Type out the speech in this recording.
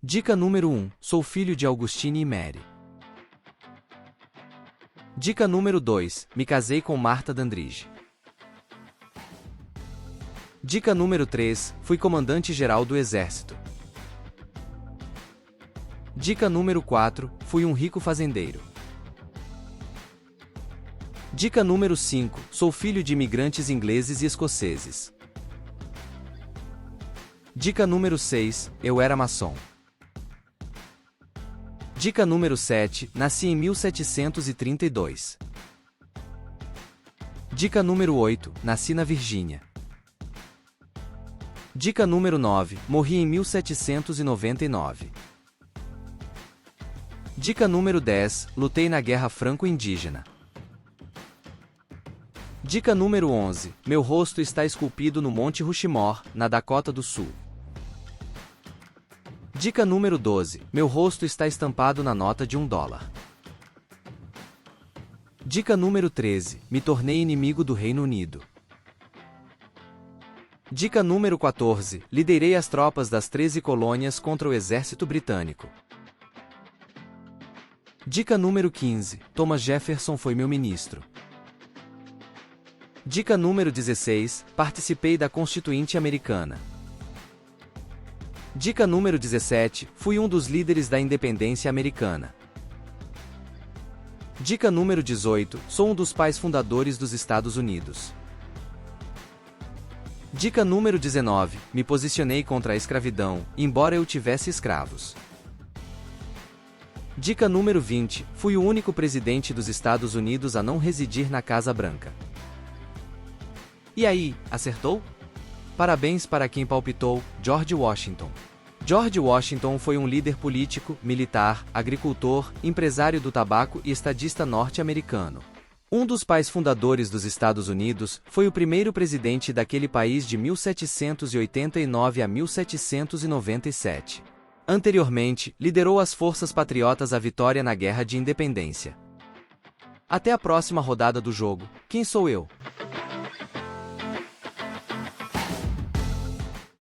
Dica número 1. Sou filho de Augustine e Mary. Dica número 2. Me casei com Marta Dandridge. Dica número 3. Fui comandante-geral do Exército. Dica número 4. Fui um rico fazendeiro. Dica número 5. Sou filho de imigrantes ingleses e escoceses. Dica número 6. Eu era maçom. Dica número 7. Nasci em 1732. Dica número 8. Nasci na Virgínia. Dica número 9. Morri em 1799. Dica número 10. Lutei na Guerra Franco-Indígena. Dica número 11. Meu rosto está esculpido no Monte Rushmore, na Dakota do Sul. Dica número 12. Meu rosto está estampado na nota de $1. Dica número 13. Me tornei inimigo do Reino Unido. Dica número 14. Liderei as tropas das 13 colônias contra o exército britânico. Dica número 15. Thomas Jefferson foi meu ministro. Dica número 16. Participei da Constituinte Americana. Dica número 17. Fui um dos líderes da independência americana. Dica número 18. Sou um dos pais fundadores dos Estados Unidos. Dica número 19. Me posicionei contra a escravidão, embora eu tivesse escravos. Dica número 20. Fui o único presidente dos Estados Unidos a não residir na Casa Branca. E aí, acertou? Parabéns para quem palpitou, George Washington. George Washington foi um líder político, militar, agricultor, empresário do tabaco e estadista norte-americano. Um dos pais fundadores dos Estados Unidos, foi o primeiro presidente daquele país de 1789 a 1797. Anteriormente, liderou as forças patriotas à vitória na Guerra de Independência. Até a próxima rodada do jogo. Quem sou eu?